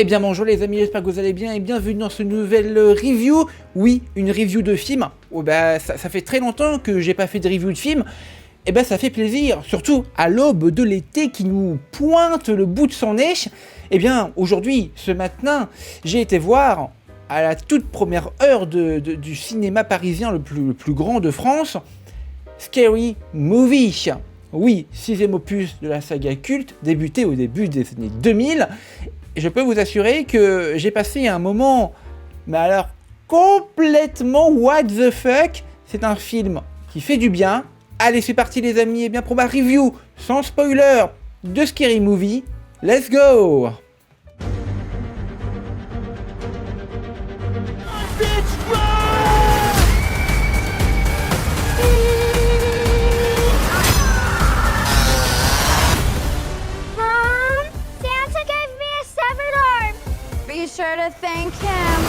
Eh bien bonjour les amis, j'espère que vous allez bien et bienvenue dans ce nouvel review. Oui, une review de film. Oh bah, ça fait très longtemps que j'ai pas fait de review de film. Et ben ça fait plaisir, surtout à l'aube de l'été qui nous pointe le bout de son nez. Eh bien aujourd'hui, ce matin, j'ai été voir à la toute première heure du cinéma parisien le plus grand de France, Scary Movie. Oui, 6e opus de la saga culte, débuté au début des années 2000. Et je peux vous assurer que j'ai passé un moment, mais alors complètement what the fuck. C'est un film qui fait du bien. Allez, c'est parti les amis, et bien pour ma review, sans spoiler, de Scary Movie. Let's go! Be sure to thank him.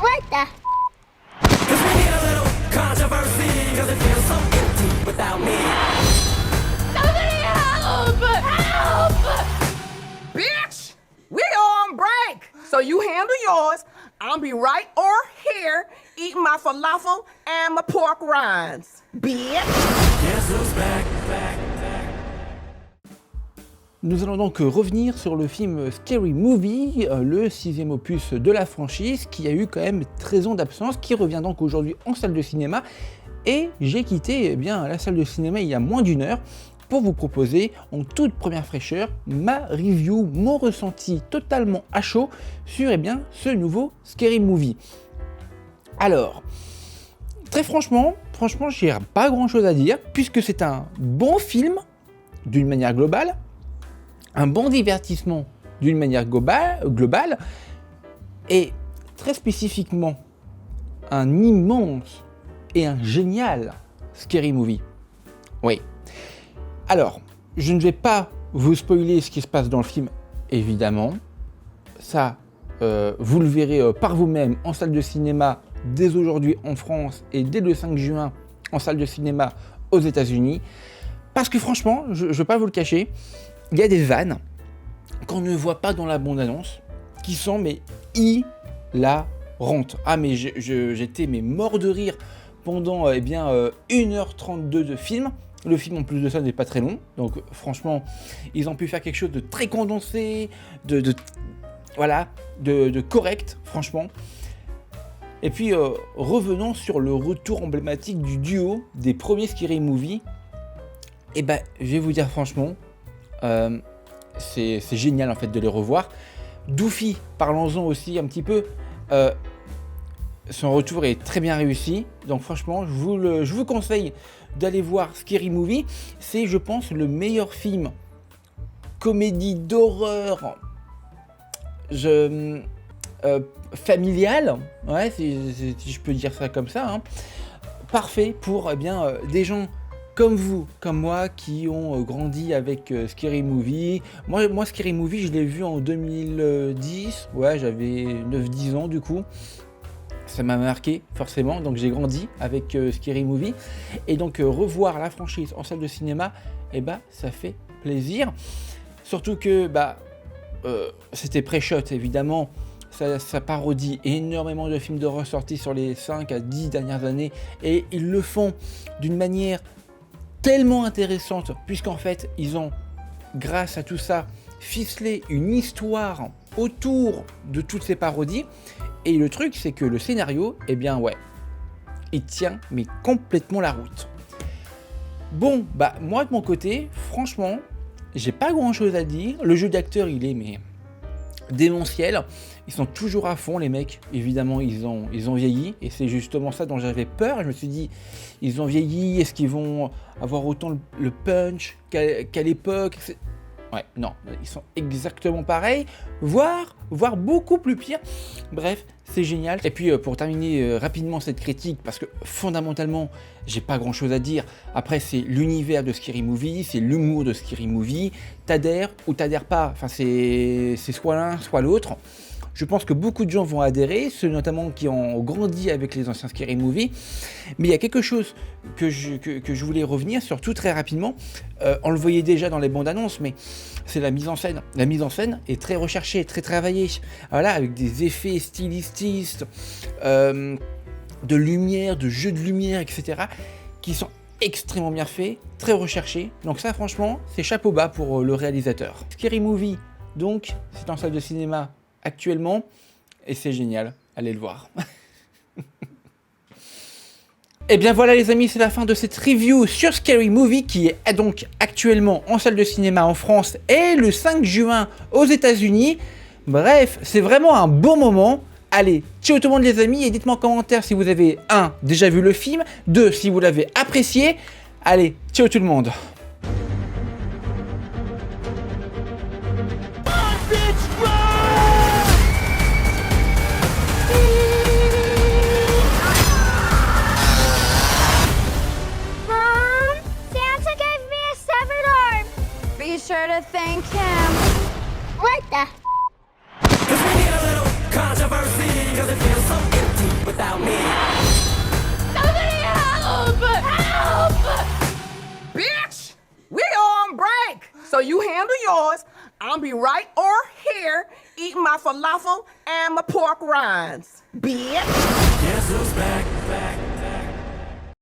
What the? Cause we need a little controversy, cause it feels so empty without me. Somebody help! Help! Bitch, we on break. So you handle yours. I'll be right over here eating my falafel and my pork rinds. Bitch. Guess who's back, back, back. Nous allons donc revenir sur le film Scary Movie, le 6e opus de la franchise, qui a eu quand même 13 ans d'absence, qui revient donc aujourd'hui en salle de cinéma. Et j'ai quitté la salle de cinéma il y a moins d'une heure pour vous proposer en toute première fraîcheur ma review, mon ressenti totalement à chaud sur ce nouveau Scary Movie. Alors, très franchement, j'ai pas grand chose à dire, puisque c'est un bon film d'une manière globale, un bon divertissement d'une manière globale, et très spécifiquement un immense et un génial Scary Movie. Oui. Alors, je ne vais pas vous spoiler ce qui se passe dans le film, évidemment. Ça, vous le verrez par vous-même en salle de cinéma dès aujourd'hui en France et dès le 5 juin en salle de cinéma aux États-Unis. Parce que franchement, je ne vais pas vous le cacher, il y a des vannes qu'on ne voit pas dans la bande-annonce qui sont hilarantes. Ah mais j'étais mort de rire pendant 1h32 de film. Le film en plus de ça n'est pas très long, donc franchement ils ont pu faire quelque chose de très condensé, de correct franchement. Et puis revenons sur le retour emblématique du duo des premiers Scary Movie. Et je vais vous dire franchement, c'est génial en fait de les revoir. Doofy, parlons-en aussi un petit peu. Son retour est très bien réussi, donc franchement je vous conseille d'aller voir Scary Movie. C'est, je pense, le meilleur film comédie d'horreur familial, ouais, si je peux dire ça comme ça, hein. Parfait pour des gens comme vous, comme moi, qui ont grandi avec Scary Movie. Moi, Scary Movie, je l'ai vu en 2010, ouais, j'avais 9-10 ans du coup. Ça m'a marqué forcément, donc j'ai grandi avec Scary Movie. Et donc revoir la franchise en salle de cinéma, ça fait plaisir. Surtout que c'était pré-shot évidemment, ça parodie énormément de films d'horreur sortis sur les 5 à 10 dernières années. Et ils le font d'une manière tellement intéressante, puisqu'en fait ils ont, grâce à tout ça, ficelé une histoire autour de toutes ces parodies. Et le truc, c'est que le scénario, il tient mais complètement la route. Bon, moi de mon côté, franchement, j'ai pas grand chose à dire. Le jeu d'acteur, il est démentiel. Ils sont toujours à fond, les mecs. Évidemment, ils ont vieilli. Et c'est justement ça dont j'avais peur. Je me suis dit, ils ont vieilli. Est-ce qu'ils vont avoir autant le punch qu'à l'époque ? Ouais, non, ils sont exactement pareils, voire beaucoup plus pire. Bref, c'est génial. Et puis pour terminer rapidement cette critique, parce que fondamentalement, j'ai pas grand chose à dire. Après, c'est l'univers de Scary Movie, c'est l'humour de Scary Movie. T'adhères ou t'adhères pas, enfin c'est soit l'un, soit l'autre. Je pense que beaucoup de gens vont adhérer, ceux notamment qui ont grandi avec les anciens Scary Movie. Mais il y a quelque chose que je voulais revenir sur tout très rapidement. On le voyait déjà dans les bandes annonces, mais c'est la mise en scène. La mise en scène est très recherchée, très travaillée. Voilà, avec des effets stylistiques, de lumière, de jeux de lumière, etc. qui sont extrêmement bien faits, très recherchés. Donc ça, franchement, c'est chapeau bas pour le réalisateur. Scary Movie, donc, c'est en salle de cinéma actuellement, et c'est génial. Allez le voir. Et bien voilà les amis, c'est la fin de cette review sur Scary Movie qui est donc actuellement en salle de cinéma en France et le 5 juin aux États-Unis. Bref, c'est vraiment un bon moment. Allez, ciao tout le monde les amis et dites-moi en commentaire si vous avez 1. déjà vu le film, 2. si vous l'avez apprécié. Allez, ciao tout le monde. Mom, Santa gave me a severed arm. Be sure to thank him. What the? Cause we need a little controversy, cause it feels so empty without me. Somebody help! Help! Bitch, we on break. So you handle yours. I'll be right over here eating my falafel and my pork rinds. Bitch. Guess who's back?